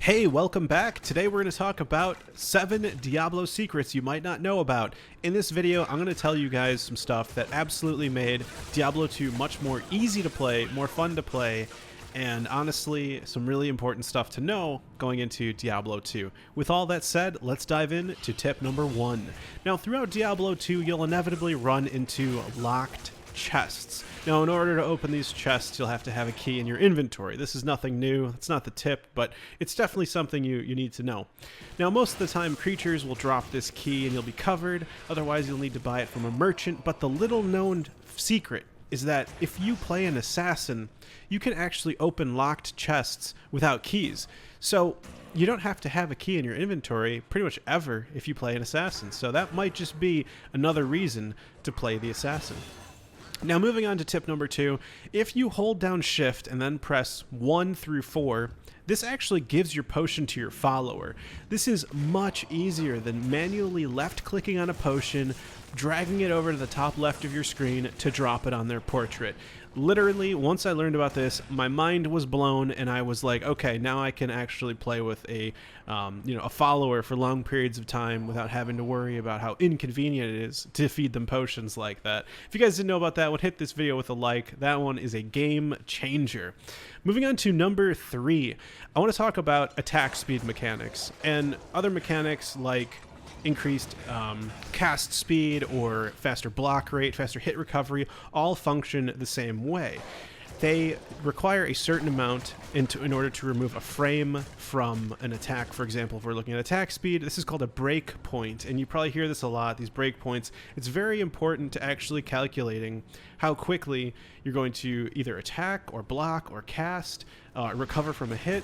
Hey, welcome back. Today we're going to talk about 7 Diablo secrets you might not know about. In this video, I'm going to tell you guys some stuff that absolutely made Diablo 2 much more easy to play, more fun to play, and honestly, some really important stuff to know going into Diablo 2. With all that said, let's dive in to tip number 1. Now, throughout Diablo 2, you'll inevitably run into locked chests. Now, in order to open these chests, you'll have to have a key in your inventory. This is nothing new. It's not the tip, but it's definitely something you need to know. Now, most of the time, creatures will drop this key and you'll be covered. Otherwise, you'll need to buy it from a merchant. But the little-known secret is that if you play an assassin, you can actually open locked chests without keys. So you don't have to have a key in your inventory pretty much ever if you play an assassin. So that might just be another reason to play the assassin. Now, moving on to tip number 2, if you hold down shift and then press 1 through 4, this actually gives your potion to your follower. This is much easier than manually left-clicking on a potion, dragging it over to the top left of your screen to drop it on their portrait. Literally, once I learned about this, my mind was blown, and I was like, okay, now I can actually play with a follower for long periods of time without having to worry about how inconvenient it is to feed them potions like that. If you guys didn't know about that one, hit this video with a like. That one is a game changer. Moving on to number 3, I want to talk about attack speed mechanics and other mechanics like increased cast speed or faster block rate, faster hit recovery, all function the same way. They require a certain amount in order to remove a frame from an attack. For example, if we're looking at attack speed, this is called a break point, and you probably hear this a lot, these break points. It's very important to actually calculating how quickly you're going to either attack or block or cast, recover from a hit,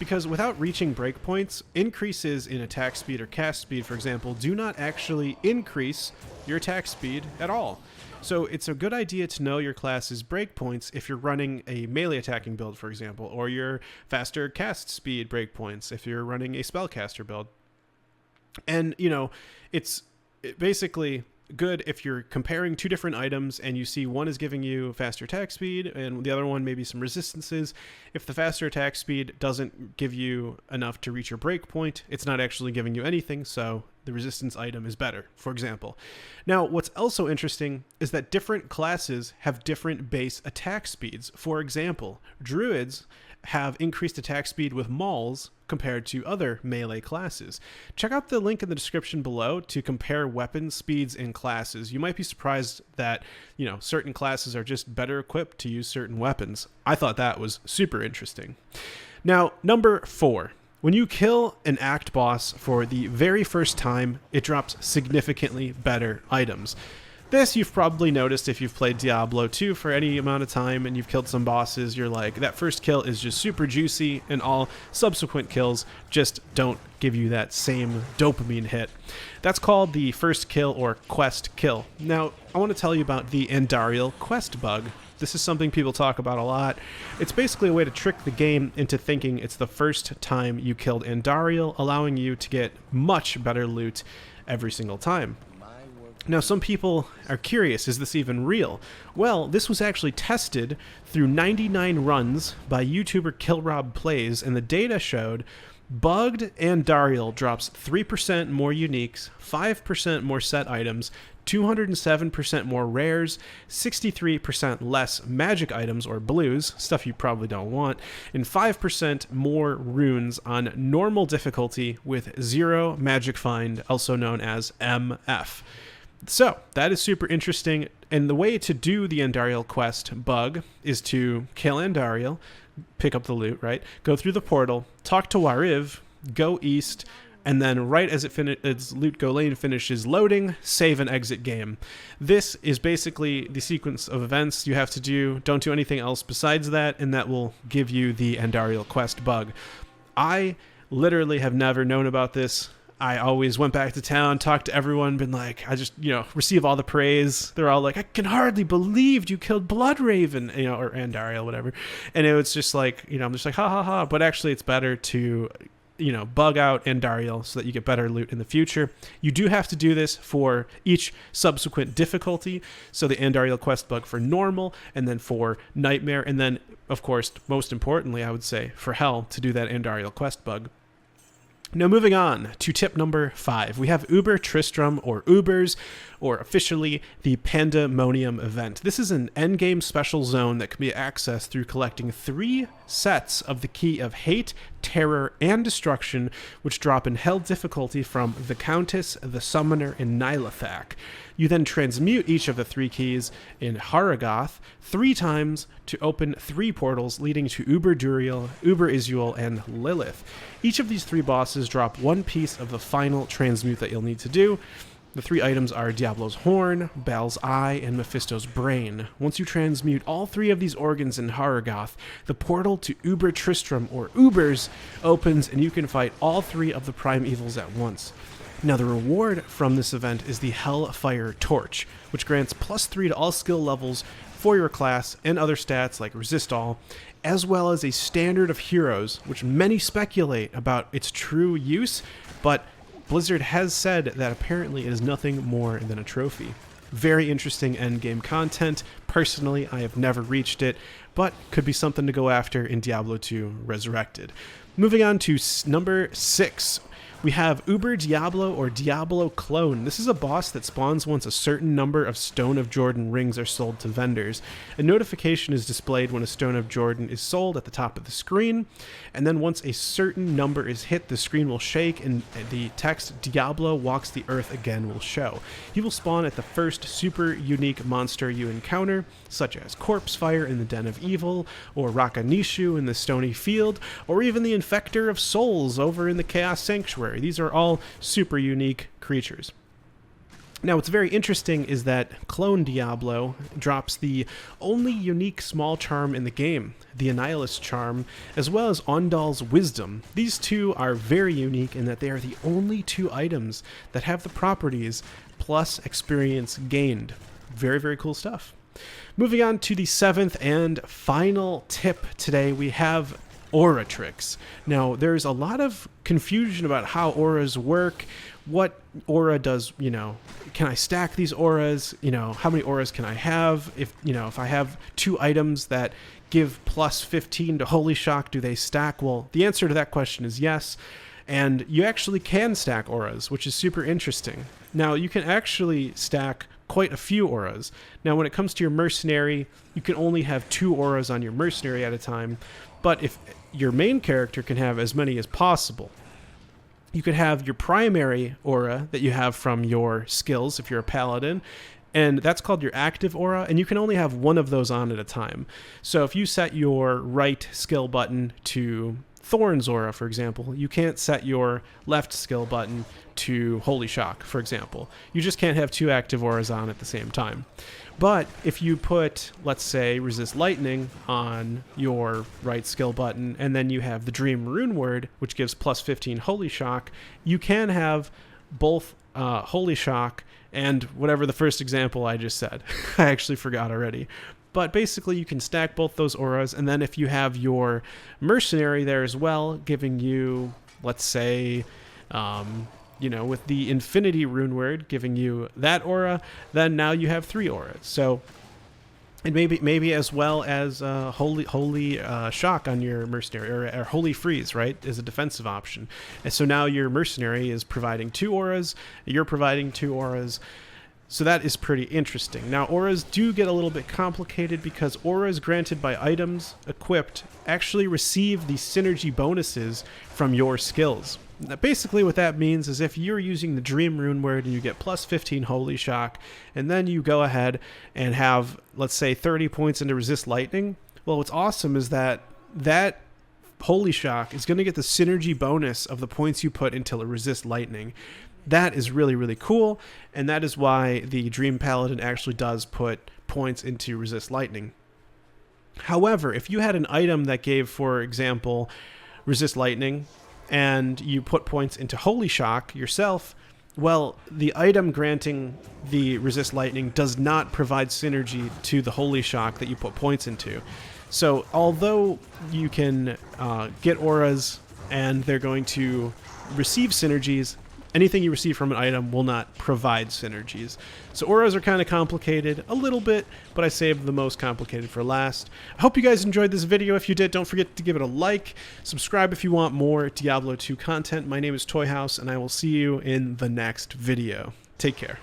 because without reaching breakpoints, increases in attack speed or cast speed, for example, do not actually increase your attack speed at all. So it's a good idea to know your class's breakpoints if you're running a melee attacking build, for example, or your faster cast speed breakpoints if you're running a spellcaster build. And, it's basically good if you're comparing two different items and you see one is giving you faster attack speed and the other one maybe some resistances. If the faster attack speed doesn't give you enough to reach your breakpoint, it's not actually giving you anything, so the resistance item is better, for example. Now, what's also interesting is that different classes have different base attack speeds. For example, druids have increased attack speed with mauls compared to other melee classes. Check out the link in the description below to compare weapon speeds in classes. You might be surprised that, certain classes are just better equipped to use certain weapons. I thought that was super interesting. Now, number 4. When you kill an act boss for the very first time, it drops significantly better items. This you've probably noticed if you've played Diablo 2 for any amount of time and you've killed some bosses. You're like, that first kill is just super juicy and all subsequent kills just don't give you that same dopamine hit. That's called the first kill or quest kill. Now, I want to tell you about the Andariel Quest bug. This is something people talk about a lot. It's basically a way to trick the game into thinking it's the first time you killed Andariel, allowing you to get much better loot every single time. Now, some people are curious, is this even real? Well, this was actually tested through 99 runs by Youtuber KillrobPlays, and the data showed bugged Andariel drops 3% more uniques, 5% more set items, 207% more rares, 63% less magic items or blues, stuff you probably don't want, and 5% more runes on normal difficulty with 0 magic find, also known as MF. So, that is super interesting, and the way to do the Andariel Quest bug is to kill Andariel, pick up the loot, right? Go through the portal, talk to Wariv, go east, and then right as its loot go lane finishes loading, save and exit game. This is basically the sequence of events you have to do. Don't do anything else besides that, and that will give you the Andariel Quest bug. I literally have never known about this. I always went back to town, talked to everyone, been like, I just, receive all the praise. They're all like, I can hardly believe you killed Bloodraven, or Andariel, whatever. And it was just like, I'm just like, ha ha ha. But actually, it's better to bug out Andariel so that you get better loot in the future. You do have to do this for each subsequent difficulty. So the Andariel Quest bug for normal, and then for nightmare, and then, of course, most importantly, I would say, for hell to do that Andariel Quest bug. Now, moving on to tip number 5, we have Uber Tristram, or Ubers, or officially the Pandemonium Event. This is an endgame special zone that can be accessed through collecting 3 sets of the Key of Hate, Terror, and Destruction, which drop in Hell difficulty from the Countess, the Summoner, and Nihlathak. You then transmute each of the 3 keys in Harrogath 3 times to open 3 portals leading to Uber Duriel, Uber Izual, and Lilith. Each of these 3 bosses drop 1 piece of the final transmute that you'll need to do. The 3 items are Diablo's Horn, Baal's Eye, and Mephisto's Brain. Once you transmute all 3 of these organs in Harrogath, the portal to Uber Tristram, or Ubers, opens and you can fight all 3 of the prime evils at once. Now, the reward from this event is the Hellfire Torch, which grants +3 to all skill levels for your class and other stats like Resist All, as well as a standard of heroes, which many speculate about its true use, but Blizzard has said that apparently it is nothing more than a trophy. Very interesting endgame content. Personally, I have never reached it, but could be something to go after in Diablo 2 Resurrected. Moving on to number 6. We have Uber Diablo, or Diablo Clone. This is a boss that spawns once a certain number of Stone of Jordan rings are sold to vendors. A notification is displayed when a Stone of Jordan is sold at the top of the screen, and then once a certain number is hit, the screen will shake and the text "Diablo walks the earth again" will show. He will spawn at the first super unique monster you encounter, such as Corpse Fire in the Den of Evil, or Rakanishu in the Stony Field, or even the Infector of Souls over in the Chaos Sanctuary. These are all super unique creatures. Now, what's very interesting is that Clone Diablo drops the only unique small charm in the game, the Annihilus charm, as well as Ondal's Wisdom. These 2 are very unique in that they are the only 2 items that have the properties plus experience gained. Very, very cool stuff. Moving on to the 7th and final tip today, we have aura tricks. Now, there's a lot of confusion about how auras work, what aura does, can I stack these auras, how many auras can I have? If I have 2 items that give +15 to Holy Shock, do they stack? Well, the answer to that question is yes, and you actually can stack auras, which is super interesting. Now, you can actually stack quite a few auras. Now, when it comes to your mercenary, you can only have 2 auras on your mercenary at a time, but if your main character can have as many as possible, you could have your primary aura that you have from your skills if you're a paladin, and that's called your active aura, and you can only have 1 of those on at a time. So if you set your right skill button to Thorn's aura, for example, you can't set your left skill button to Holy Shock, for example. You just can't have 2 active auras on at the same time. But if you put, let's say, Resist Lightning on your right skill button, and then you have the Dream Rune Word, which gives +15 Holy Shock, you can have both Holy Shock and whatever the first example I just said. I actually forgot already. But basically, you can stack both those auras, and then if you have your Mercenary there as well, giving you, let's say, with the Infinity Rune Word giving you that aura, then now you have 3 auras. So, and maybe as well as Holy Shock on your Mercenary, or Holy Freeze, right, is a defensive option. And so now your Mercenary is providing 2 auras, you're providing 2 auras. So that is pretty interesting. Now, auras do get a little bit complicated because auras granted by items equipped actually receive the synergy bonuses from your skills. Now, basically what that means is if you're using the Dream Rune Word and you get +15 Holy Shock, and then you go ahead and have, let's say, 30 points into Resist Lightning, well, what's awesome is that Holy Shock is going to get the synergy bonus of the points you put into Resist Lightning. That is really, really cool, and that is why the Dream Paladin actually does put points into Resist Lightning. However, if you had an item that gave, for example, Resist Lightning, and you put points into Holy Shock yourself, well, the item granting the Resist Lightning does not provide synergy to the Holy Shock that you put points into. So although you can get auras and they're going to receive synergies. Anything you receive from an item will not provide synergies. So auras are kind of complicated a little bit, but I saved the most complicated for last. I hope you guys enjoyed this video. If you did, don't forget to give it a like. Subscribe if you want more Diablo 2 content. My name is Toyhouze, and I will see you in the next video. Take care.